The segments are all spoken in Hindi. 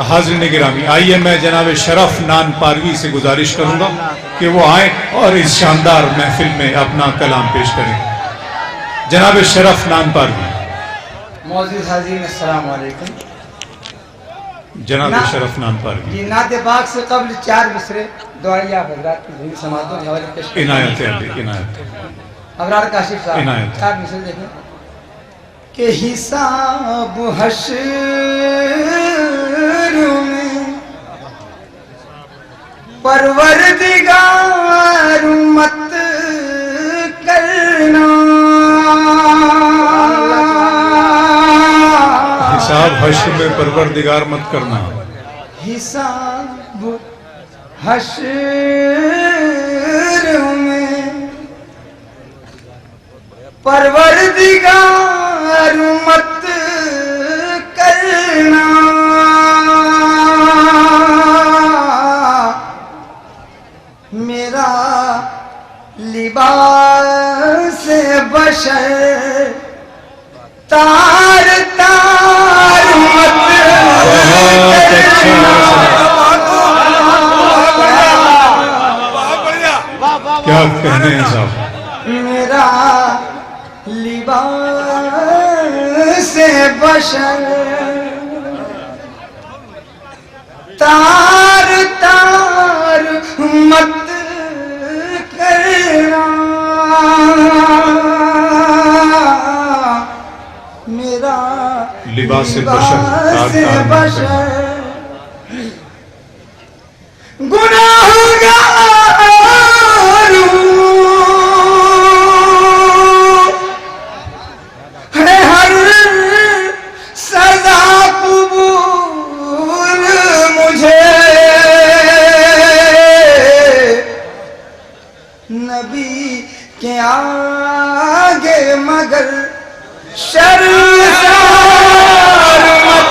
हाज़रीन गिरामी, आइए मैं जनाब शरफ नान पारवी से गुजारिश करूंगा कि वो आए और इस शानदार महफिल में अपना कलाम पेश करें। जनाब शरफ नान पारवी। मौजूद हाज़रीन अस्सलाम वालेकुम। जनाब शरफ नान पारवी जी नाते पाक से कबल 4 मिसरे दुआया हज़रात की ज़मीन समातों के हवाले पेश इनायत है, इनायत अबरार काशिफ साहब इनायत। 4 मिसरे देखें कि हिसाब हश्र में परवरदिगार मत करना, हिसाब हश्र में परवरदिगार मत करना, हिसाब हश्र में परवरदिगार मत करना, मेरा लिबास बशर तार तार मत क्या कहने हैं साहब। मेरा लिबास बशर तार तार मत करना, मेरा लिबास बशर गुनाहगार है, हर सजा कबूल मुझे, नबी के आगे मगर शर्मसार मत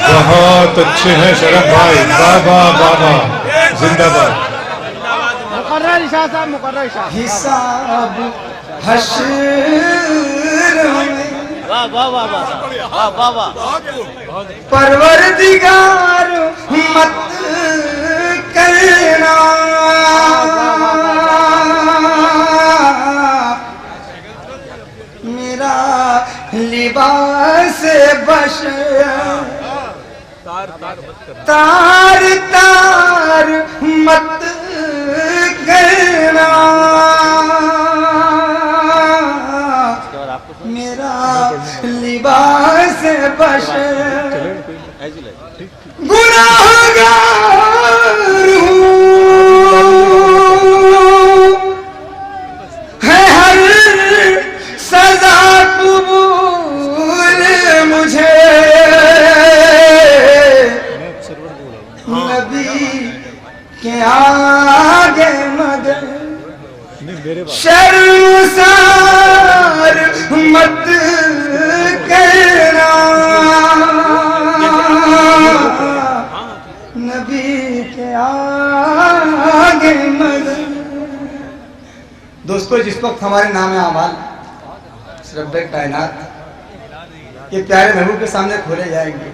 बहुत अच्छे हैं शरफ भाई, बाबा बाबा जिंदाबाद। हिसाब हश्र में परवरदिगार मत करना, मेरा लिबास बशर तार तार मत करना, मेरा लिबास बशर गुनाहगार है, हर सजा कबूल मुझे, नबी के आगे मगर शर्मसार मत करना, नबी के आगे मगर। दोस्तों, जिस वक्त हमारे नाम आमाल रब्बे कायनात ये प्यारे महबूब के सामने खोले जाएंगे,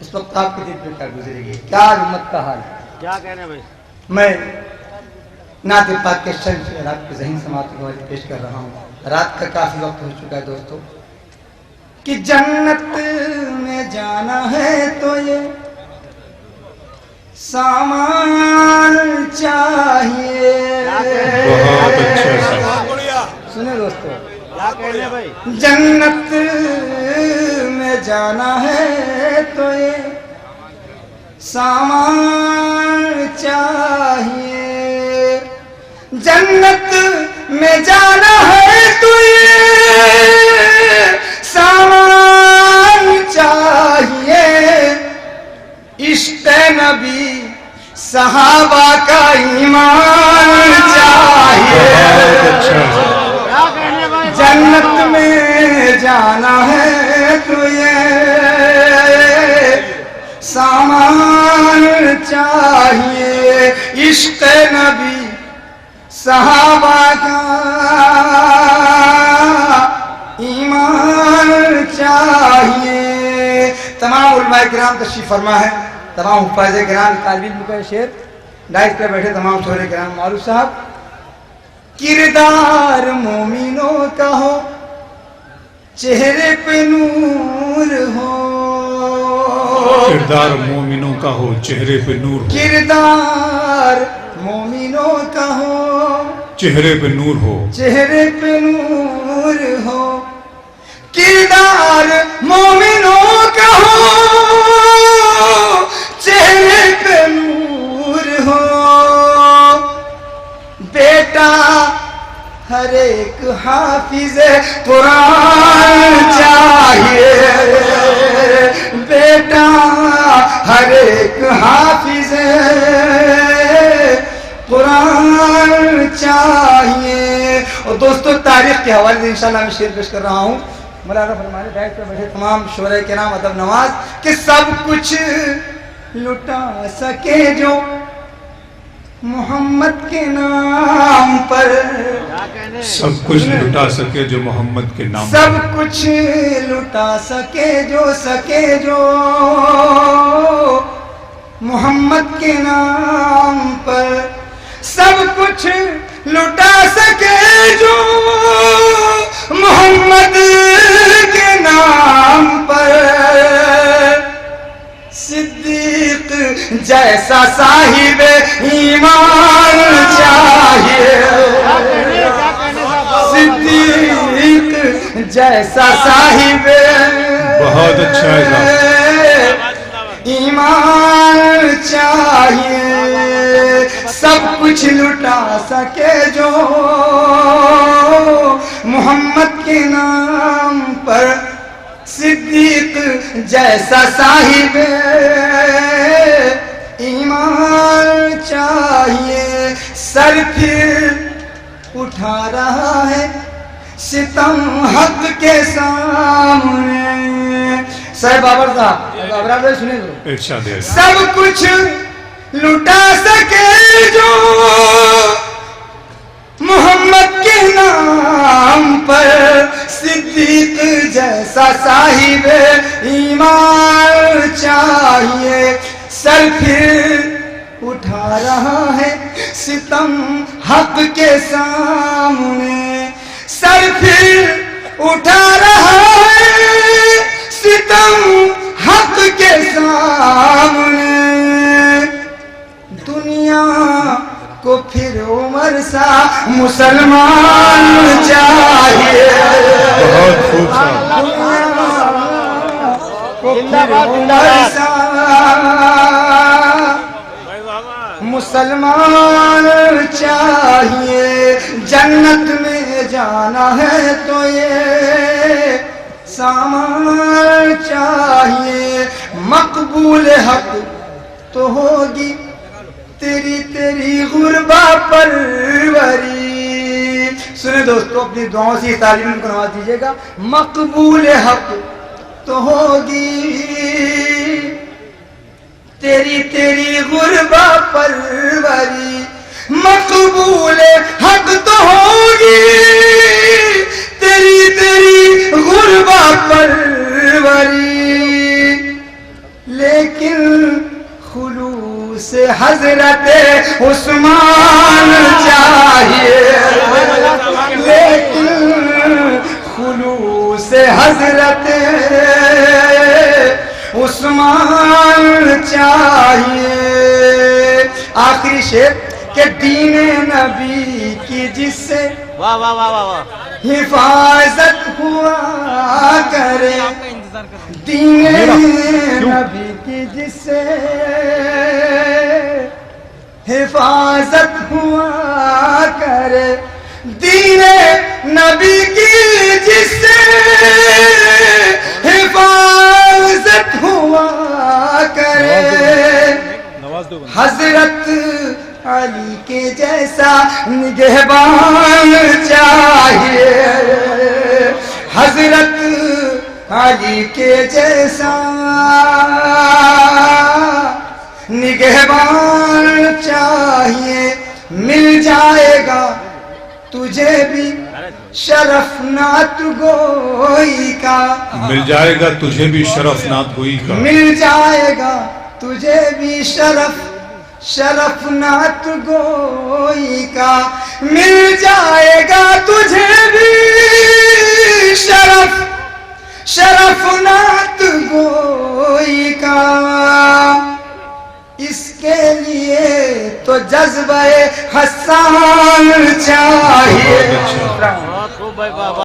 उस वक्त आपके दिल पे क्या गुजरेगी, क्या उम्मत का हाल। क्या कहने भाई। मैं नात पाक के शर्म से रात के ज़हीन समात को पेश कर रहा हूँ। रात का काफी वक्त हो चुका है दोस्तों, कि जन्नत में जाना है तो ये सामान चाहिए। बहुत अच्छा सुने दोस्तों, क्या कहने भाई। जन्नत में जाना है तो ये सामान चाहिए, जन्नत में जाना है तो ये सामान चाहिए, इश्क़ नबी सहाबा का ईमान चाहिए। जन्नत में जाना है तो ये सामान चाहिए, इश्क़ नबी सहाबा का ईमान उलमाए किराम तशरीफ फरमा है, तमाम हुफ़ाज़ किराम, तालिब इल्म शेर डाइस पर बैठे तमाम शोहरे किराम मारूफ साहब। किरदार मोमिनों का हो, चेहरे पे नूर हो, किरदार मोमिनों का हो, चेहरे पे नूर हो, किरदार मोमिनों का हो, चेहरे पे नूर हो, चेहरे पे नूर हो, किरदार मोमिनों का हो, चेहरे पे नूर हो। बेटा हर एक हाफिज कुरान चाहिए, बेटा हर एक हाफिज कुरान चाहिए। और दोस्तों, तारीख के हवाले से इंशाल्लाह मैं शेर पेश कर रहा हूँ। मौलाना फरमाने बैठ पर बैठे तमाम शोहरे के नाम अदब नवाज कि सब कुछ लुटा सके जो मोहम्मद के नाम पर, सब कुछ लुटा सके जो मोहम्मद के नाम, सब कुछ लुटा सके जो मोहम्मद के नाम पर, सब कुछ लुटा सके जो मोहम्मद के नाम पर। सिद्दीक जैसा साहिब ईमान चाहिए, सिद्दीक जैसा साहिब बहुत अच्छा है, ईमान चाहिए। सब कुछ लुटा सके जो मोहम्मद के नाम पर, सिद्दीक जैसा साहिब ईमान चाहिए। सर फिर उठा रहा है सितम हक के सामने। सर बाबर साहब सुने तो इरशाद है। सब कुछ लुटा सके जो मोहम्मद के नाम पर, सिद्दीक जैसा साहिब ईमान चाहिए। सर फिर उठा रहा है सितम हक के सामने, सर फिर उठा रहा है सितम हक के सामने। दुनिया को फिर उमर सा मुसलमान चाहिए, बहुत खूब साहब, को फिर उमर सा मुसलमान चाहिए। जन्नत में जाना है तो ये सामान चाहिए। मकबूल हक तो होगी तेरी तेरी गुरबा परवरी। सुने दोस्तों, अपनी दुआओं से तालीम को नवाज दीजिएगा। मकबूल हक तो होगी तेरी तेरी गुरबा परवरी। मकबूल हक तो होगी तेरी तेरी गुरबा परवरी। लेकिन खुलूस हजरत उस्मान चाहिए, लेकिन खुलूस हजरत उस्मान चाहिए। आखिरी शेर के दीने नबी की जिससे वाह वाह वाह वाह वाह, हिफाजत हुआ करे, दीने नबी की जिससे हिफाजत हुआ करे, दीने नबी की जिससे हिफाजत हुआ करे। हजरत अली के जैसा निगहबान चाहिए, हजरत अली के जैसा निगहबान चाहिए। मिल जाएगा तुझे भी शरफनात गो गोई का, मिल जाएगा तुझे भी शरफनाथ गोई का, मिल जाएगा तुझे भी शरफनाथ गोई का, मिल जाएगा तुझे भी शरफनाथ गोई का। इसके लिए तो जज्बे हसान चाहिए। खूब भाई बाबा।